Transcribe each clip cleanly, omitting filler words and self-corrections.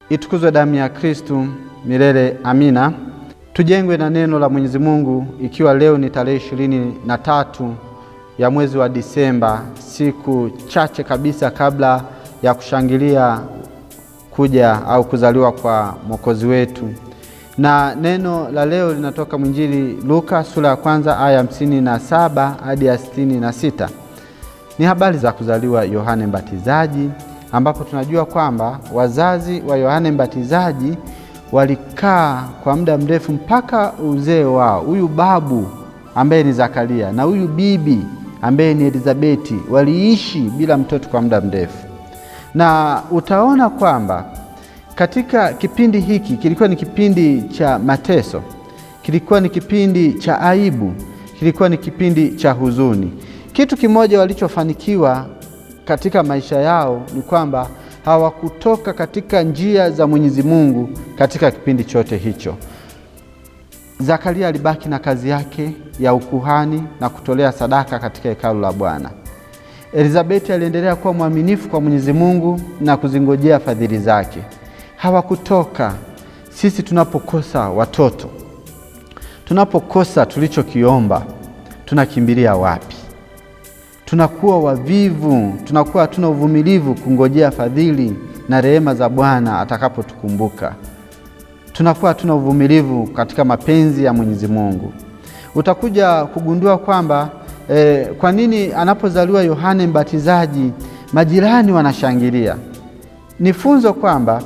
Itukuzwe damu ya Kristu milele. Amina. Tujengwe na neno la Mwenyezi Mungu, ikiwa leo ni tarehe 23 ya mwezi wa Disemba, siku chache kabisa kabla ya kushangilia kuja au kuzaliwa kwa Mwokozi wetu. Na neno la leo linatoka mwinjili Luka sura ya 1 aya 57 hadi 66. Ni habari za kuzaliwa Yohane Mbatizaji, ambapo tunajua kwamba wazazi wa Yohane Mbatizaji walikaa kwa muda mrefu mpaka uzee wao. Huyu babu ambaye ni Zakaria na huyu bibi ambaye ni Elizabeti waliishi bila mtoto kwa muda mrefu. Na utaona kwamba katika kipindi hiki kilikuwa ni kipindi cha mateso, kilikuwa ni kipindi cha aibu, kilikuwa ni kipindi cha huzuni. Kitu kimoja walichofanikiwa katika maisha yao ni kwamba hawakutoka katika njia za Mwenyezi Mungu katika kipindi chote hicho. Zakaria alibaki na kazi yake ya ukuhani na kutolea sadaka katika hekalu la Bwana. Elizabeti aliendelea kuwa mwaminifu kwa Mwenyezi Mungu na kuzingojea fadhili zake. Hawakutoka. Sisi tunapokosa watoto, tunapokosa tulichokiomba, tunakimbilia wapi? Tunakuwa wavivu, tunakuwa hatuna uvumilivu kungojea fadhili na rehema za Bwana atakapotukumbuka. Tunakuwa hatuna uvumilivu katika mapenzi ya Mwenyezi Mungu. Utakuja kugundua kwamba kwa nini anapozaliwa Yohane Mbatizaji majirani wanashangilia. Ni funzo kwamba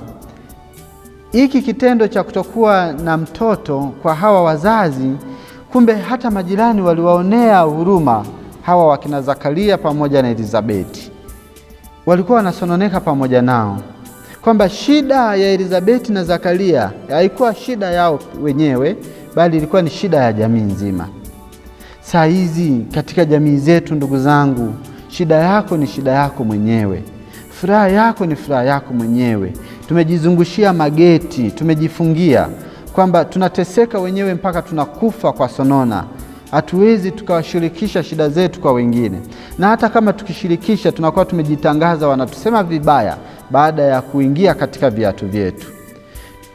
hiki kitendo cha kutokuwa na mtoto kwa hawa wazazi, kumbe hata majirani waliwaonea huruma hawa wakina Zakaria pamoja na Elizabeti. Walikuwa wanasononeka pamoja nao kwamba shida ya Elizabeti na Zakaria haikuwa shida yao wenyewe, bali ilikuwa ni shida ya jamii nzima. Saa hizi katika jamii zetu, ndugu zangu, shida yako ni shida yako mwenyewe, furaha yako ni furaha yako mwenyewe. Tumejizungushia mageti, tumejifungia kwamba tunateseka wenyewe mpaka tunakufa kwa sonona. Hatuwezi tukawashirikisha shida zetu kwa wengine, na hata kama tukishirikisha tunakuwa tumejitangaza, wanatusema vibaya baada ya kuingia katika viatu vyetu.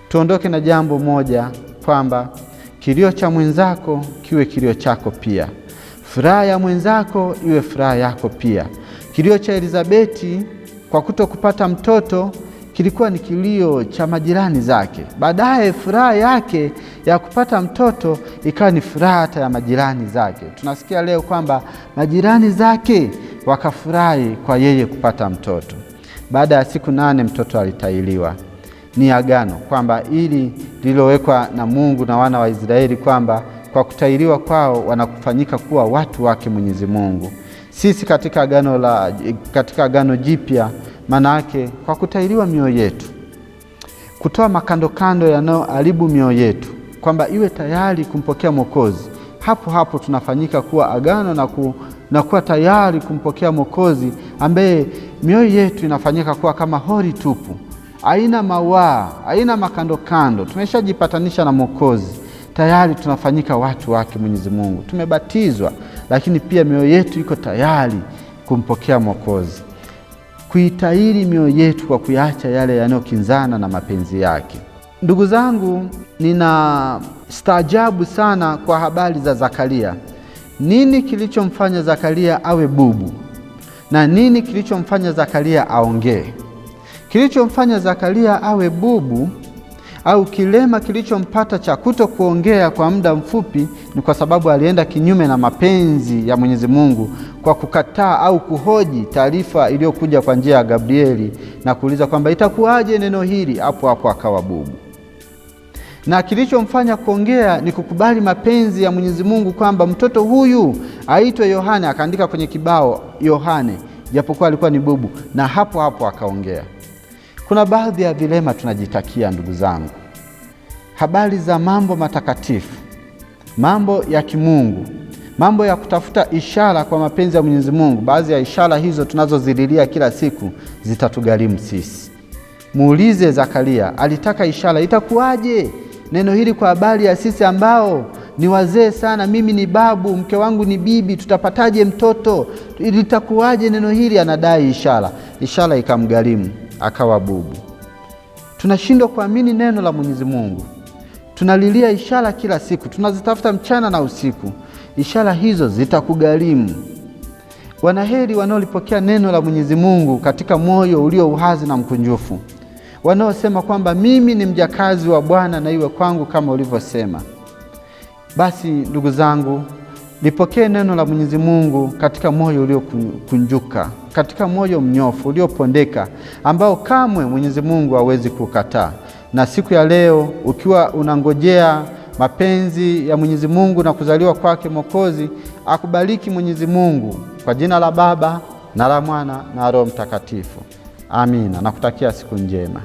Tuondoke na jambo moja kwamba kilio cha mwenzako kiwe kilio chako pia, furaha ya mwenzako iwe furaha yako pia. Kilio cha Elizabeti kwa kutokupata mtoto kilikuwa ni kilio cha majirani zake. Baadaye furaha yake ya kupata mtoto ikawa ni furaha hata ya majirani zake. Tunasikia leo kwamba majirani zake wakafurahi kwa yeye kupata mtoto. Baada ya siku 8 mtoto alitahiriwa. Ni agano kwamba ili lililowekwa na Mungu na wana wa Israeli kwamba kwa kutahiriwa kwao wanakufanyika kuwa watu wake Mwenyezi Mungu. Sisi katika agano jipya, maana yake kwa kutahiriwa mioyo yetu, kutoa makandokando yanayoharibu mioyo yetu kwamba iwe tayari kumpokea Mwokozi. Hapo hapo tunafanyika kuwa agano na kuwa tayari kumpokea Mwokozi, ambaye mioyo yetu inafanyika kuwa kama hori tupu, haina mawaa, haina makandokando. Tumeshajipatanisha na Mwokozi, tayari tunafanyika watu wake Mwenyezi Mungu. Tumebatizwa, lakini pia mioyo yetu iko tayari kumpokea Mwokozi. Kuitahiri mioyo yetu kwa kuacha yale yanayokinzana na mapenzi yake. Ndugu zangu, nina staajabu sana kwa habari za Zakaria. Nini kilichomfanya Zakaria awe bubu? Na nini kilichomfanya Zakaria aongee? Kilichomfanya Zakaria awe bubu au kilema kilichompata cha kutokuongea kwa muda mfupi ni kwa sababu alienda kinyume na mapenzi ya Mwenyezi Mungu kwa kukataa au kuhoji taarifa iliyokuja kwa njia ya Gabrieli na kuuliza kwamba itakuwaje neno hili. Hapo hapo akawa bubu. Na kilichomfanya kuongea ni kukubali mapenzi ya Mwenyezi Mungu kwamba mtoto huyu aitwe Yohane, akaandika kwenye kibao Yohane, japokuwa alikuwa ni bubu, na hapo hapo akaongea. Kuna baadhi ya vilema tunajitakia, ndugu zangu, habari za mambo matakatifu, mambo ya kimungu, mambo ya kutafuta ishara kwa mapenzi ya Mwenyezi Mungu. Baadhi ya ishara hizo tunazozililia kila siku zitatugharimu sisi. Muulize Zakaria, alitaka ishara. Itakuwaje neno hili kwa habari ya sisi ambao ni wazee sana? Mimi ni babu, mke wangu ni bibi, tutapataje mtoto? Litakuwaje neno hili? Anadai ishara. Ishara ikamgharimu, akawa bubu. tunashindwa kuamini neno la Mwenyezi Mungu. Tunalilia ishara kila siku, tunazitafuta mchana na usiku. Ishara hizo zitakugharimu. Wanaheri wanaolipokea neno la Mwenyezi Mungu katika moyo ulio uhazi na mkunjufu, wanaosema kwamba mimi ni mjakazi wa Bwana na iwe kwangu kama ulivyosema. Basi ndugu zangu, lipokee neno la Mwenyezi Mungu katika moyo uliokunjuka, katika moyo mnyofu uliopondeka, ambao kamwe Mwenyezi Mungu hawezi kukataa. Na siku ya leo, ukiwa unangojea mapenzi ya Mwenyezi Mungu na kuzaliwa kwake Mwokozi, akubariki Mwenyezi Mungu kwa jina la Baba na la Mwana na Roho Mtakatifu. Amina. Nakutakia siku njema.